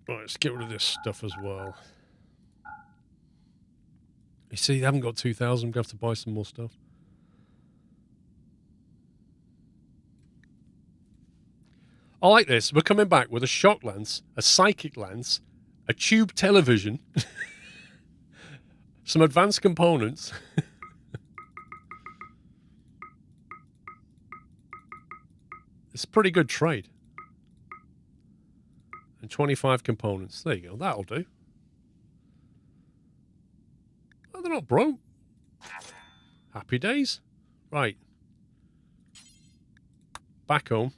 Right, let's get rid of this stuff as well. You see, they haven't got 2,000. We're going to have to buy some more stuff. I like this. We're coming back with a shock lance, a psychic lance, a tube television, some advanced components. It's a pretty good trade. And 25 components. There you go. That'll do. Oh, they're not broke. Happy days. Right. Back home.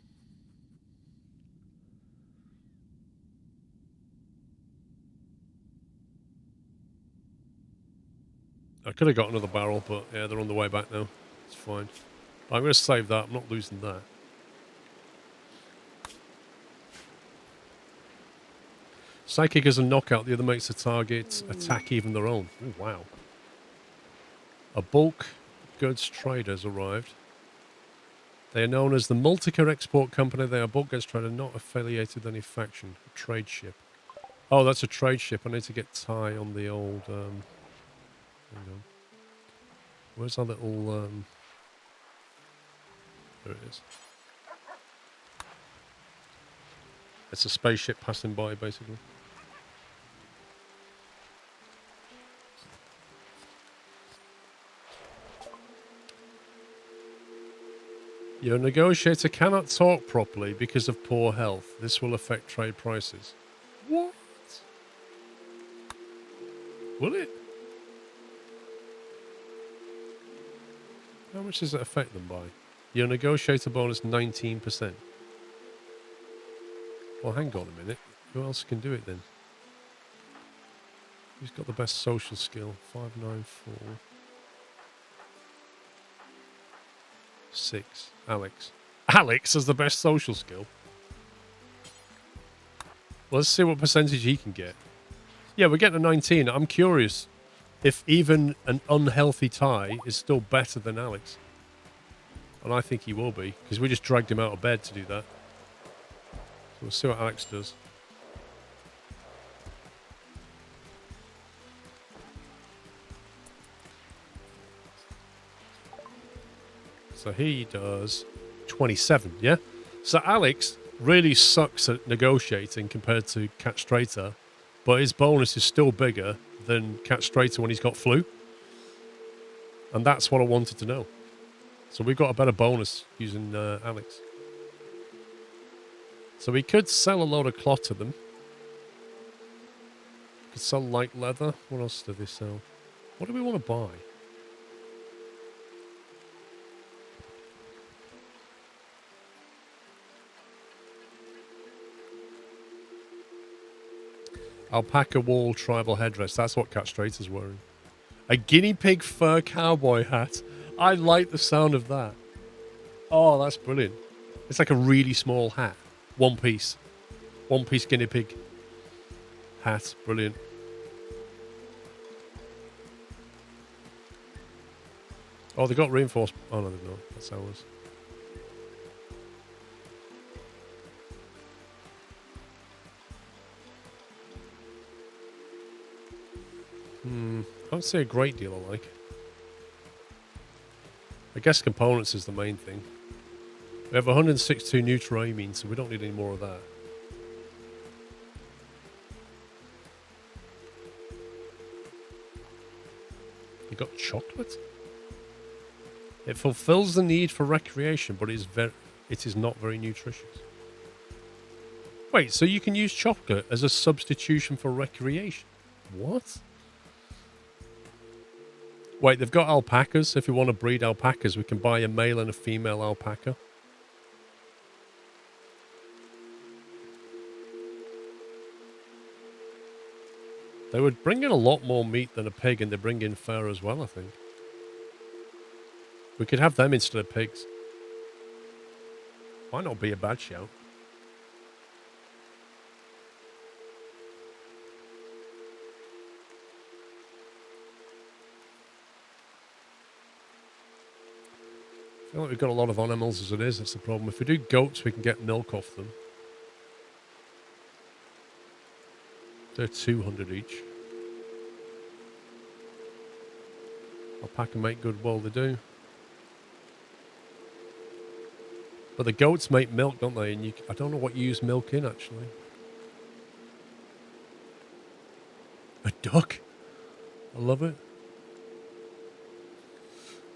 I could have got another barrel, but yeah, they're on the way back now. It's fine. I'm going to save that. I'm not losing that. Psychic is a knockout. The other makes the target attack even their own. Oh, wow. A bulk goods trader has arrived. They are known as the Multica Export Company. They are bulk goods trader, not affiliated with any faction. A trade ship. Oh, that's a trade ship. I need to get Ty on the old... hang on. Where's our little... There it is. It's a spaceship passing by, basically. Your negotiator cannot talk properly because of poor health. This will affect trade prices. What? Will it? How much does it affect them by? Your negotiator bonus 19%. Well, hang on a minute. Who else can do it then? Who's got the best social skill? 594. 6. Alex. Alex has the best social skill. Well, let's see what percentage he can get. Yeah, we're getting a 19. I'm curious if even an unhealthy Ty is still better than Alex. And I think he will be, because we just dragged him out of bed to do that. So we'll see what Alex does. So he does 27, yeah? So Alex really sucks at negotiating compared to Cat Strater, but his bonus is still bigger than Cat Strater when he's got flu. And that's what I wanted to know. So we've got a better bonus using Alex. So we could sell a load of cloth to them. We could sell light leather. What else do they sell? What do we want to buy? Alpaca wool tribal headdress. That's what Castrator's wearing. A guinea pig fur cowboy hat. I like the sound of that. Oh, that's brilliant. It's like a really small hat. One piece. One piece guinea pig hat. Brilliant. Oh, they got reinforced. Oh, no, they've not. That's ours. I would say a great deal I like. I guess components is the main thing. We have 162 new terrain, so we don't need any more of that. You got chocolate? It fulfills the need for recreation, but it is not very nutritious. Wait, so you can use chocolate as a substitution for recreation? What? Wait, they've got alpacas. If you want to breed alpacas, we can buy a male and a female alpaca. They would bring in a lot more meat than a pig, and they bring in fur as well, I think. We could have them instead of pigs. Might not be a bad shout. I feel like we've got a lot of animals as it is. That's the problem. If we do goats, we can get milk off them. They're 200 each. Alpaca make good wool, they do. But the goats make milk, don't they? And I don't know what you use milk in, actually. A duck? I love it.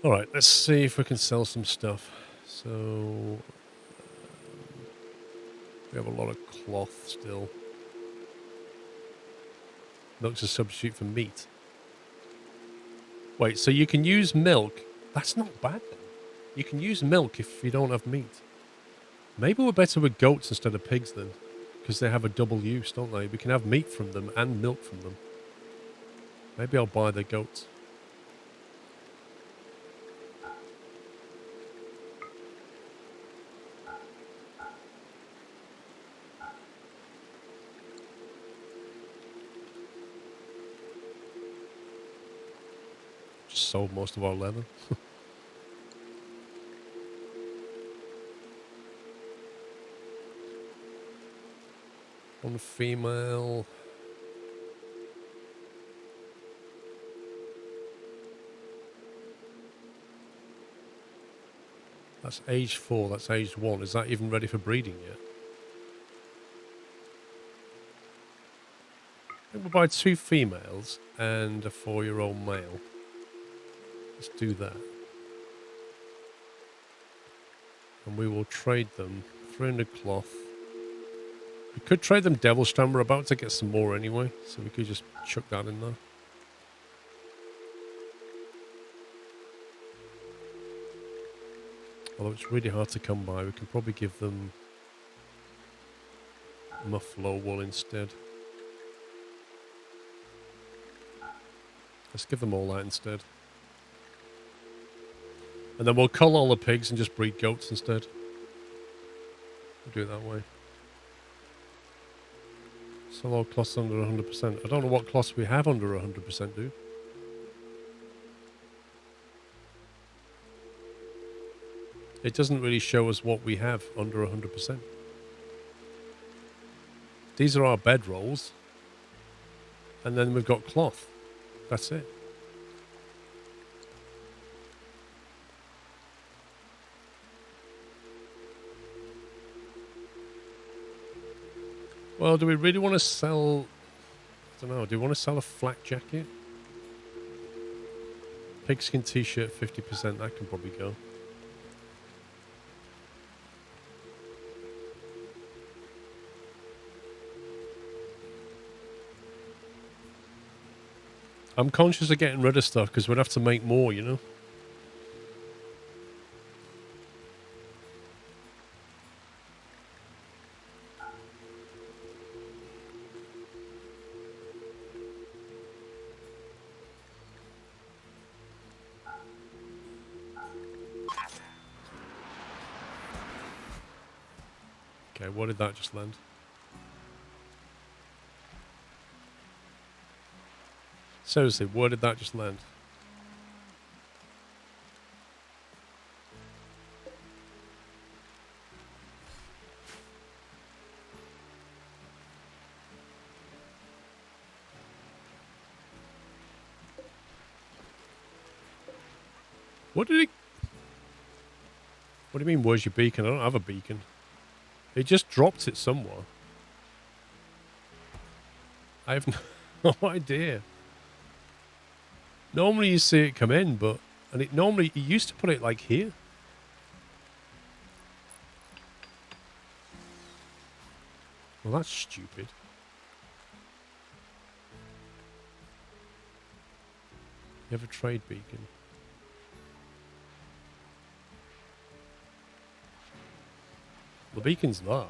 All right, let's see if we can sell some stuff. So, we have a lot of cloth still. Milk's a substitute for meat. Wait, so you can use milk? That's not bad then. You can use milk if you don't have meat. Maybe we're better with goats instead of pigs then. Because they have a double use, don't they? We can have meat from them and milk from them. Maybe I'll buy the goats. Just sold most of our leather. One female. That's age 4, that's age 1. Is that even ready for breeding yet? I think we'll buy 2 females and a 4-year-old male. Let's do that. And we will trade them 300 cloth. We could trade them devil stone. We're about to get some more anyway, so we could just chuck that in there. Although it's really hard to come by, we can probably give them muffalo wool instead. Let's give them all that instead. And then we'll cull all the pigs and just breed goats instead. We'll do it that way. Sell all cloths under 100%. I don't know what cloths we have under 100%, dude. It doesn't really show us what we have under 100%. These are our bed rolls. And then we've got cloth. That's it. Well, do we really want to sell... I don't know. Do we want to sell a flak jacket? Pigskin t-shirt, 50%. That can probably go. I'm conscious of getting rid of stuff because we'd have to make more, you know? Okay, what did that just land? Seriously, where did that just land? What did it... What do you mean, where's your beacon? I don't have a beacon. It just dropped it somewhere. I have no idea. Normally you see it come in, but... And it normally... You used to put it, like, here. Well, that's stupid. You have a trade beacon. The beacon's there.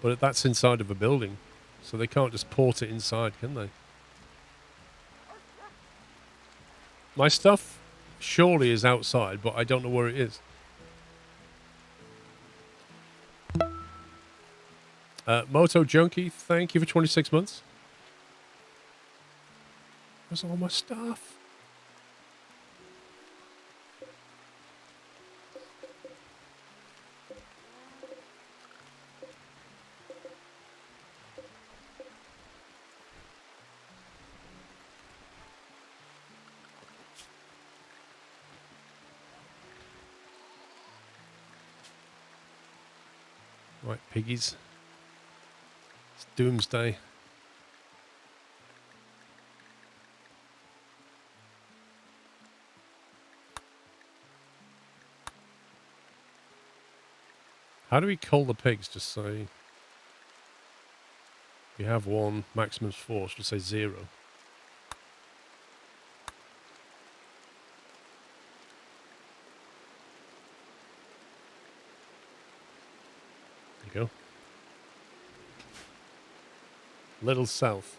But that's inside of a building. So they can't just port it inside, can they? My stuff surely is outside, but I don't know where it is. Moto Junkie, thank you for 26 months. Where's all my stuff? Right, piggies. It's doomsday. How do we cull the pigs? Just say... We have one, maximum's 4, should say 0. There you go. Little south.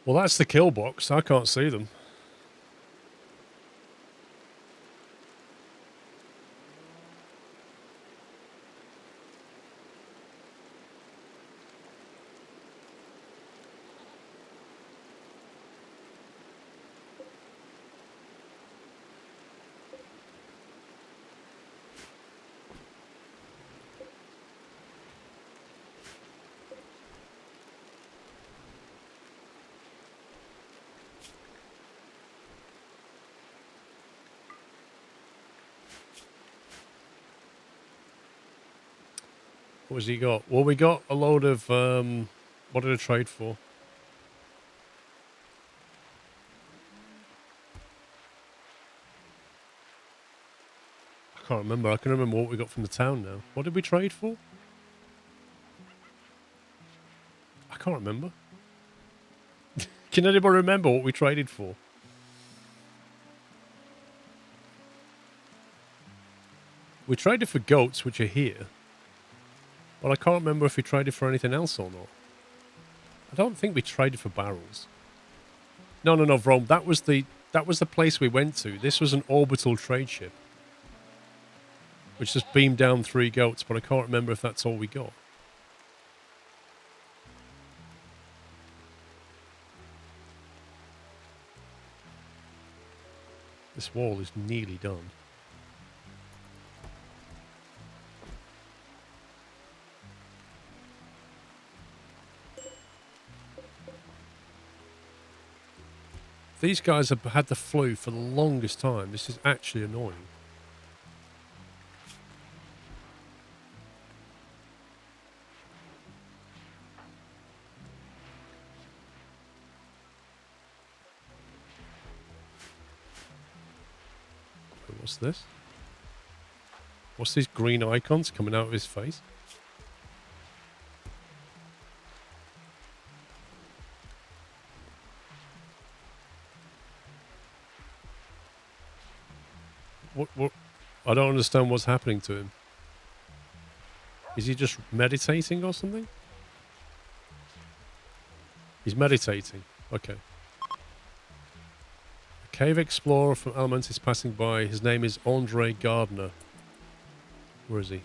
Well, that's the kill box. I can't see them. What has he got? Well, we got a load of... what did I trade for? I can't remember. I can remember what we got from the town now. What did we trade for? I can't remember. Can anybody remember what we traded for? We traded for goats, which are here. But I can't remember if we traded for anything else or not. I don't think we traded for barrels. No, Rome. That was the place we went to. This was an orbital trade ship. Which just beamed down 3 goats, but I can't remember if that's all we got. This wall is nearly done. These guys have had the flu for the longest time. This is actually annoying. What's this? What's these green icons coming out of his face? What? I don't understand what's happening to him. Is he just meditating or something? He's meditating. Okay. A cave explorer from Element is passing by. His name is Andre Gardner. Where is he?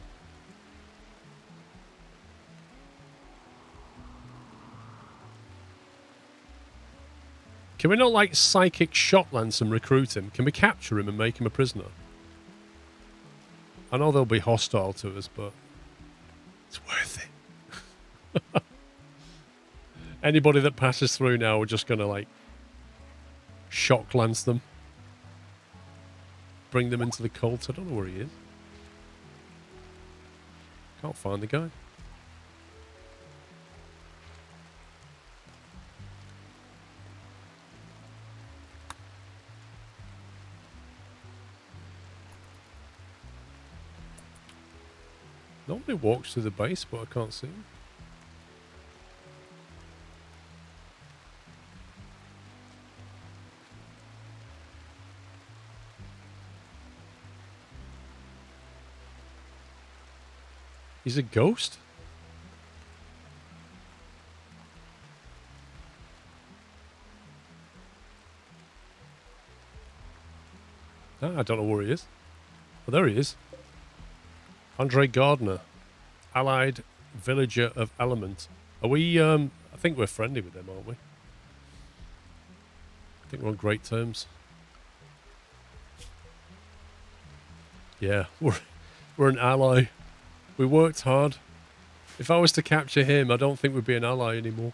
Can we not, like, psychic shot lance and recruit him? Can we capture him and make him a prisoner? I know they'll be hostile to us, but it's worth it. Anybody that passes through now, we're just going to, like, shock lance them. Bring them into the cult. I don't know where he is. Can't find the guy. Nobody walks through the base, but I can't see him. He's a ghost? Ah, I don't know where he is. Oh, there he is. Andre Gardner, allied villager of Element. Are we, I think we're friendly with them, aren't we? I think we're on great terms. Yeah, we're an ally. We worked hard. If I was to capture him, I don't think we'd be an ally anymore.